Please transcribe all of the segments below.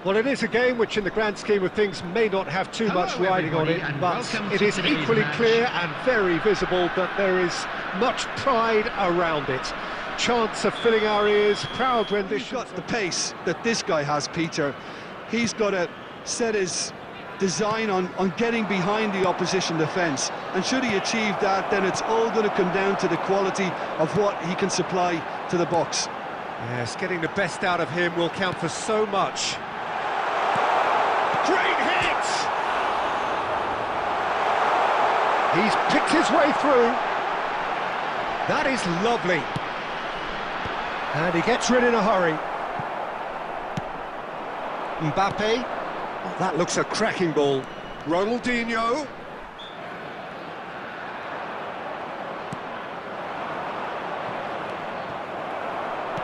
Well, it is a game which, in the grand scheme of things, may not have too much riding on it, but it is equally clear and very visible that there is much pride around it. Chants are filling our ears, proud renditions. You've got the pace that this guy has, Peter. He's got to set his design on getting behind the opposition defence, and should he achieve that, then it's all going to come down to the quality of what he can supply to the box. Yes, getting the best out of him will count for so much. Great hit! He's picked his way through. That is lovely. And he gets rid in a hurry. Mbappe. Oh, that looks a cracking ball. Ronaldinho.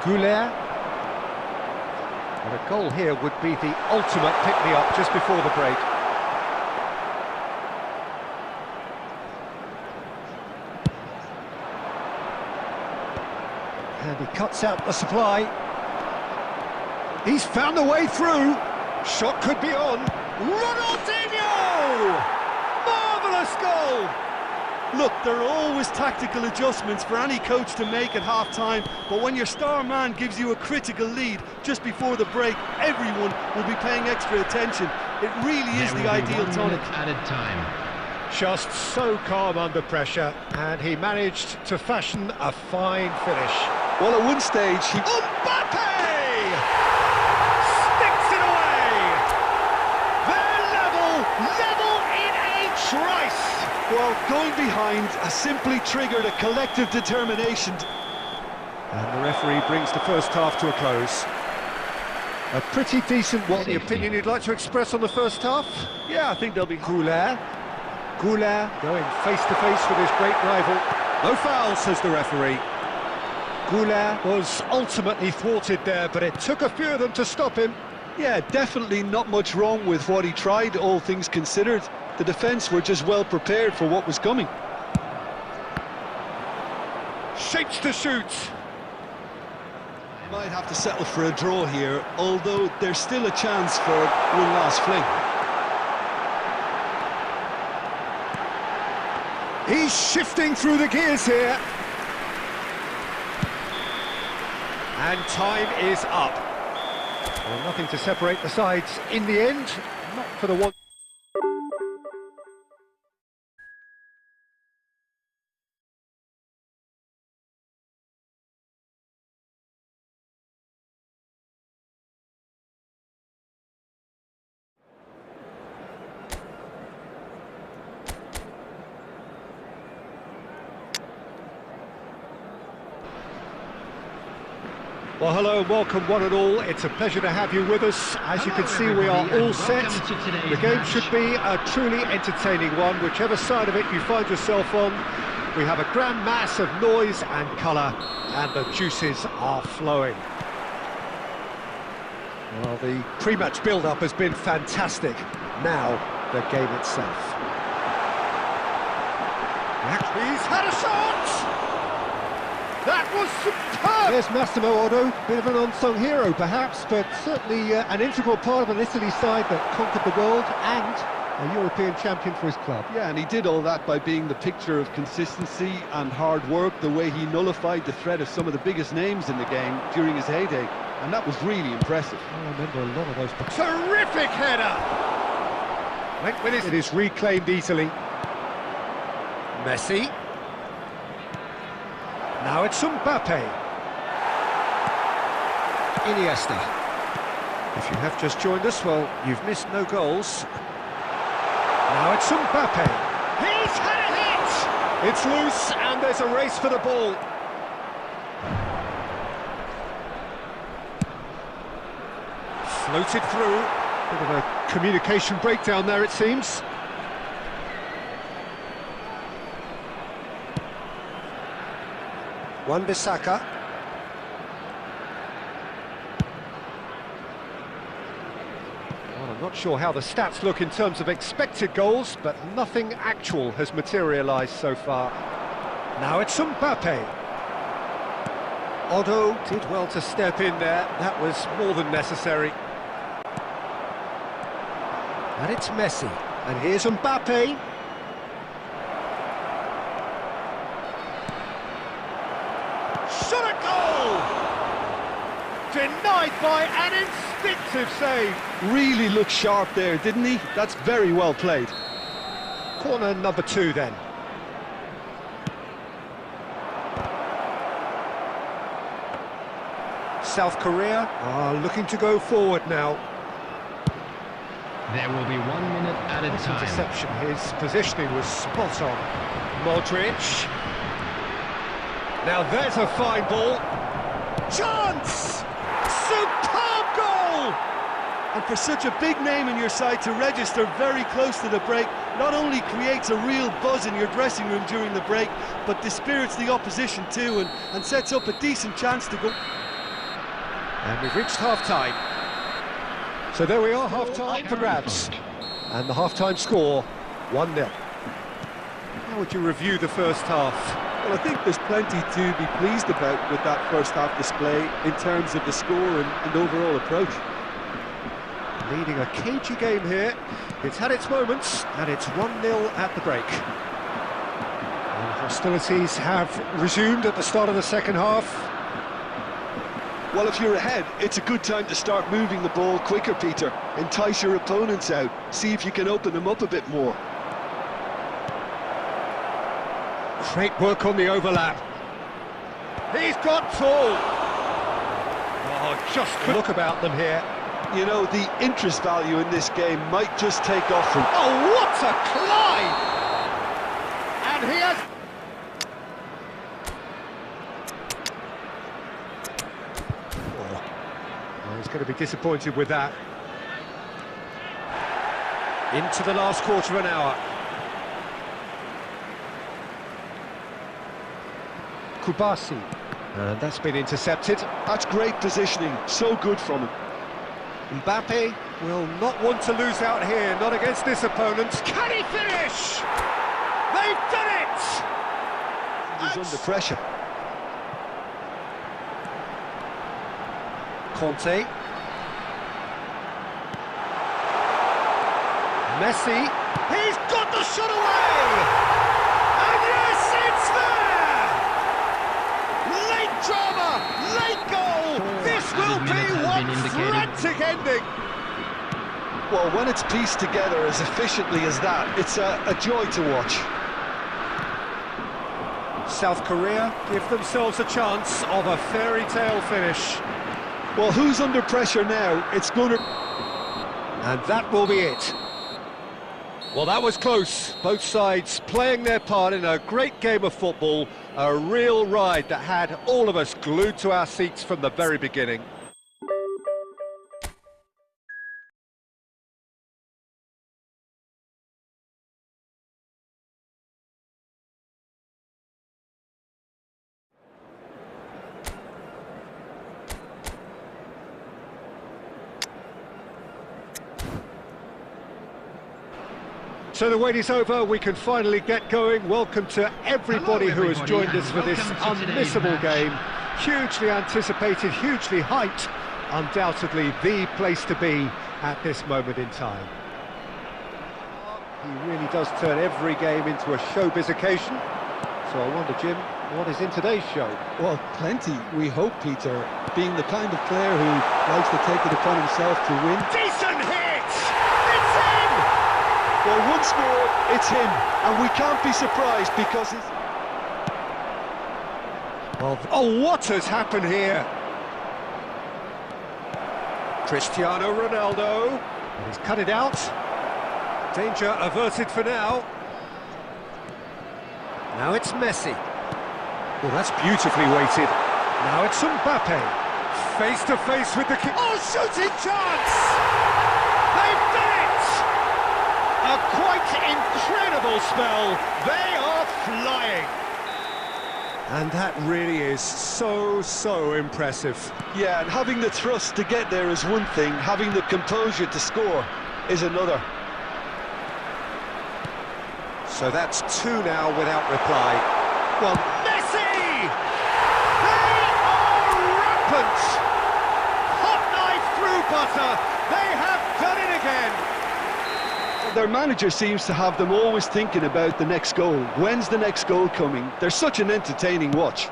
Goulet. And a goal here would be the ultimate pick-me-up just before the break. And he cuts out the supply. He's found a way through. Shot could be on. Ronaldinho! Marvellous goal! Look, there are always tactical adjustments for any coach to make at half-time, but when your star man gives you a critical lead just before the break, everyone will be paying extra attention. It really is the ideal tonic. Added time. Just so calm under pressure, and he managed to fashion a fine finish. Well, at one stage, he... Mbappe! Sticks it away! They're level in a trice! Well, going behind has simply triggered a collective determination. And the referee brings the first half to a close. A pretty decent one. The opinion you'd like to express on the first half? Yeah, I think they'll be... Goulet going face-to-face with his great rival. No foul, says the referee. Goulet was ultimately thwarted there, but it took a few of them to stop him. Yeah, definitely not much wrong with what he tried, all things considered. The defence were just well prepared for what was coming. Shapes to shoot. Might have to settle for a draw here, although there's still a chance for one last fling. He's shifting through the gears here. And time is up. Well, nothing to separate the sides in the end, not for the one. Well, hello and welcome one and all. It's a pleasure to have you with us. As you can see, we are all set. The game should be a truly entertaining one, whichever side of it you find yourself on. We have a grand mass of noise and colour, and the juices are flowing. Well, the pre-match build-up has been fantastic. Now, the game itself. He's had a shot! That was superb! There's Massimo Otto, bit of an unsung hero perhaps, but certainly an integral part of an Italy side that conquered the world and a European champion for his club. Yeah, and he did all that by being the picture of consistency and hard work, the way he nullified the threat of some of the biggest names in the game during his heyday, and that was really impressive. I remember a lot of those. Terrific header! Went with it. It is reclaimed easily. Messi. Now it's Mbappe. Iniesta. If you have just joined us, well, you've missed no goals. Now it's Mbappe. He's had a hit! It's loose, and there's a race for the ball. Floated through. Bit of a communication breakdown there, it seems. Wan-Bissaka. Well, I'm not sure how the stats look in terms of expected goals, but nothing actual has materialised so far. Now it's Mbappe. Otto did well to step in there, that was more than necessary. And it's Messi. And here's Mbappe. Shot at goal! Denied by an instinctive save. Really looked sharp there, didn't he? That's very well played. Corner number 2 then. South Korea are looking to go forward now. There will be 1 minute added time. Interception, his positioning was spot on. Modric. Now there's a fine ball. Chance! Superb goal! And for such a big name in your side to register very close to the break, not only creates a real buzz in your dressing room during the break, but dispirits the opposition too, and sets up a decent chance to go. And we've reached half-time. So there we are, half-time for grabs. And the half-time score, 1-0. How would you review the first half? Well, I think there's plenty to be pleased about with that first half display in terms of the score and overall approach. Leading a cagey game here. It's had its moments, and it's 1-0 at the break. And hostilities have resumed at the start of the second half. Well, if you're ahead, it's a good time to start moving the ball quicker, Peter. Entice your opponents out, see if you can open them up a bit more. Great work on the overlap. He's got tall. Oh, just look about them here. You know, the interest value in this game might just take off from... Oh, what a climb! And he has... Oh, he's going to be disappointed with that. Into the last quarter of an hour. Kubasi. And that's been intercepted. That's great positioning, so good from him. Mbappe will not want to lose out here, not against this opponent. Can he finish? They've done it! He's under pressure. Conte. Messi. He's got the shot away! And yes, it's there! Late drama, late goal! This will be one frantic ending! Well, when it's pieced together as efficiently as that, it's a joy to watch. South Korea give themselves a chance of a fairy tale finish. Well, who's under pressure now? It's going to... And that will be it. Well, that was close. Both sides playing their part in a great game of football. A real ride that had all of us glued to our seats from the very beginning. So the wait is over, we can finally get going. Welcome to everybody who has joined us for this unmissable game. Hugely anticipated, hugely hyped. Undoubtedly the place to be at this moment in time. He really does turn every game into a showbiz occasion. So I wonder, Jim, what is in today's show? Well, plenty, we hope, Peter. Being the kind of player who likes to take it upon himself to win. Decent hit! It's in! Well, once more, it's him, and we can't be surprised because he's... Well, oh, what has happened here? Cristiano Ronaldo, and he's cut it out. Danger averted for now. Now it's Messi. Well, that's beautifully weighted. Now it's Mbappe. Face to face with the kick. Oh, shooting chance! They've done it! A quite incredible spell. They are flying. And that really is so impressive. Yeah, and having the thrust to get there is one thing, having the composure to score is another. So that's two now without reply. Well, Messi! They are rampant! Hot knife through butter, they have done it again! Their manager seems to have them always thinking about the next goal. When's the next goal coming? They're such an entertaining watch.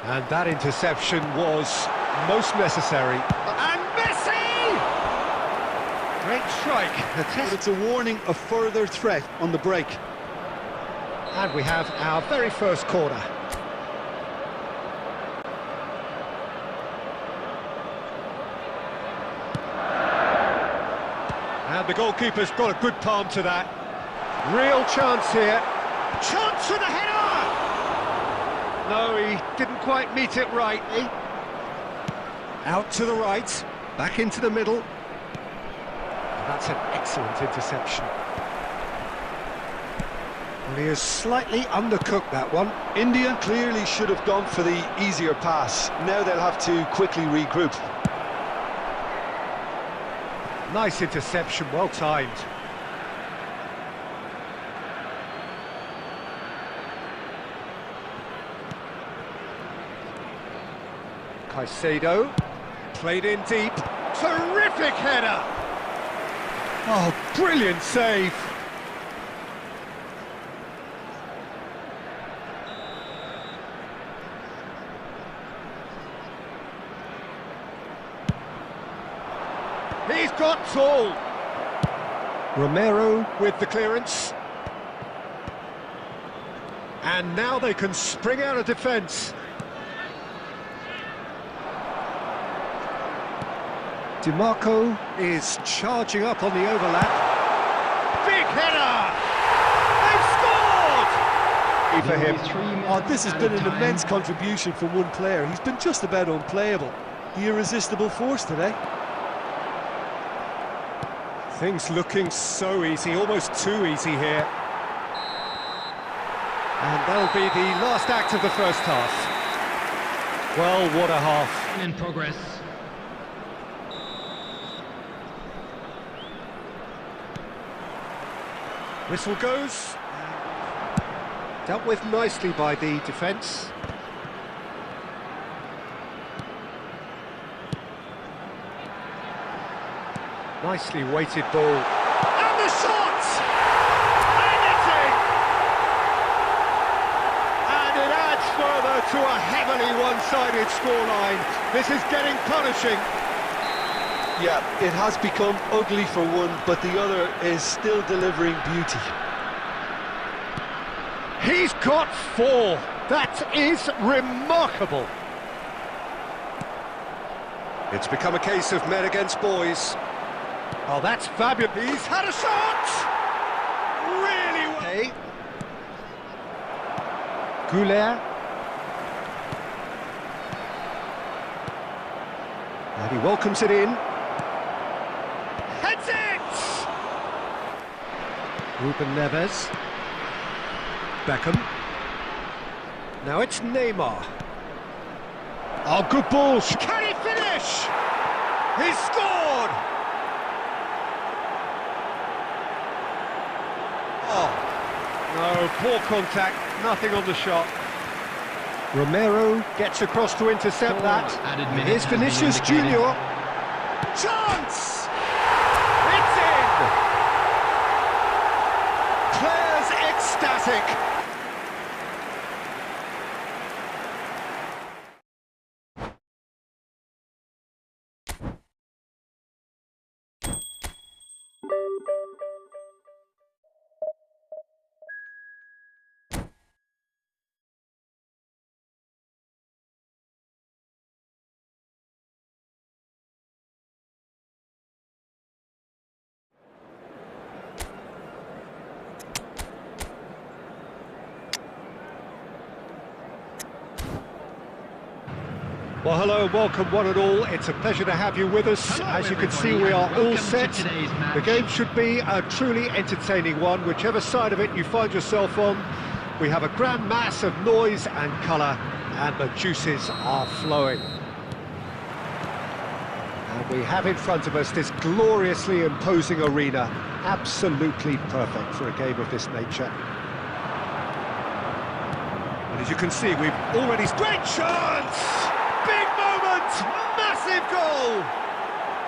And that interception was most necessary. And Messi! Great strike. But it's a warning of further threat on the break. And we have our very first corner. And the goalkeeper's got a good palm to that. Real chance here. Chance for the header! No, he didn't quite meet it right. Out to the right, back into the middle. And that's an excellent interception. Well, he has slightly undercooked that one. India clearly should have gone for the easier pass. Now they'll have to quickly regroup. Nice interception, well timed. Caicedo, played in deep. Terrific header! Oh, brilliant save! He's got tall. Romero with the clearance. And now they can spring out of defence. DiMarco is charging up on the overlap. Big header! They've scored! For him. Oh, this has been an immense contribution from one player. He's been just about unplayable. The irresistible force today. Things looking so easy, almost too easy here. And that'll be the last act of the first half. Well, what a half. In progress. Whistle goes. Dealt with nicely by the defence. Nicely weighted ball. And the shot! And it's in! And it adds further to a heavily one-sided scoreline. This is getting punishing. Yeah, it has become ugly for one, but the other is still delivering beauty. He's got 4. That is remarkable. It's become a case of men against boys. Oh, that's fabulous. He's had a shot! Really well. Hey. Goulet. And he welcomes it in. Heads it! Ruben Neves. Beckham. Now it's Neymar. Oh, good ball. Can he finish? He's scored! Oh, no, poor contact, nothing on the shot. Romero gets across to intercept that. Here's Vinicius Junior. Chance! It's in! Players ecstatic. Well, hello and welcome one and all. It's a pleasure to have you with us. As you can see, we are all set. The game should be a truly entertaining one, whichever side of it you find yourself on. We have a grand mass of noise and colour, and the juices are flowing. And we have in front of us this gloriously imposing arena, absolutely perfect for a game of this nature. And as you can see, we've already... Great chance! Big moment! Massive goal!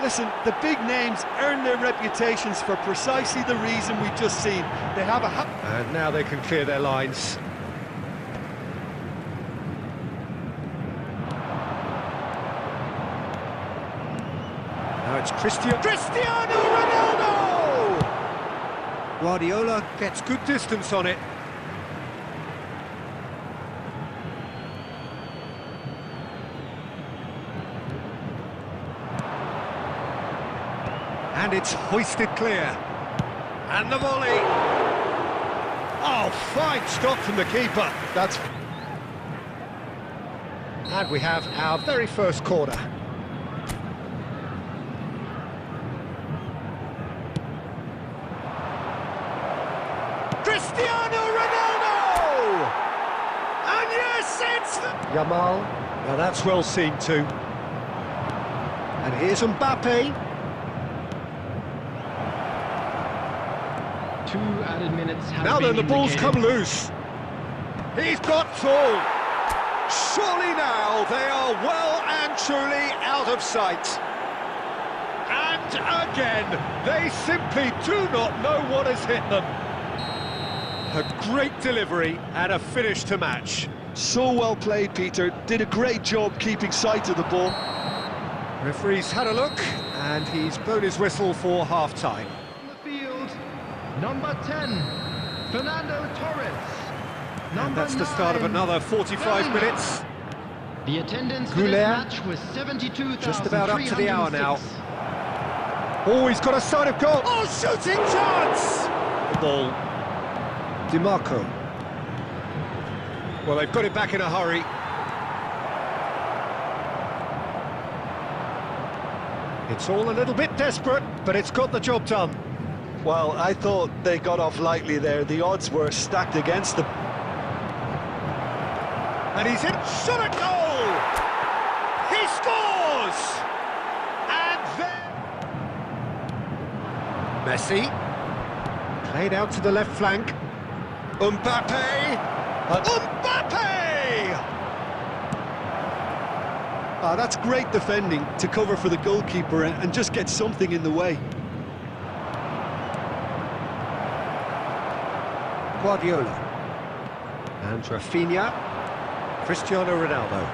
Listen, the big names earn their reputations for precisely the reason we've just seen. They have a... And now they can clear their lines. Now it's Cristiano Ronaldo! Guardiola gets good distance on it. And it's hoisted clear. And the volley. Oh, fine stop from the keeper. That's... And we have our very first corner. Cristiano Ronaldo! And yes, it's... Yamal. Now that's well seen too. And here's Mbappe. 2 added minutes have Now been then, the ball's indicated. come loose. He's got full. Surely now they are well and truly out of sight. And again, they simply do not know what has hit them. A great delivery and a finish to match. So well played, Peter. Did a great job keeping sight of the ball. Referee's had a look, and he's blown his whistle for half-time. Number 10, Fernando Torres. And that's the start of another 45 minutes. The attendance for Goulet, this match was 72,306. just about up to the hour now. Oh, he's got a side of goal. Oh, shooting chance! The ball. DiMarco. Well, they've got it back in a hurry. It's all a little bit desperate, but it's got the job done. Well, I thought they got off lightly there. The odds were stacked against them. And he's in, shot at goal! He scores! And then... Messi. Played out to the left flank. Mbappe! Mbappe! Ah, that's great defending to cover for the goalkeeper and just get something in the way. Guardiola. And Rafinha. Cristiano Ronaldo.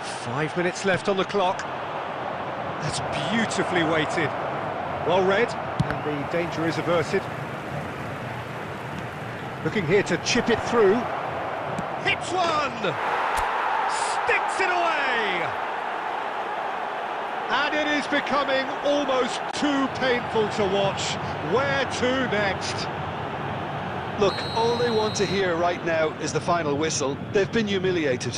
5 minutes left on the clock. That's beautifully weighted. Well read, and the danger is averted. Looking here to chip it through. Hits one! Sticks it away! And it is becoming almost too painful to watch. Where to next? Look, all they want to hear right now is the final whistle. They've been humiliated.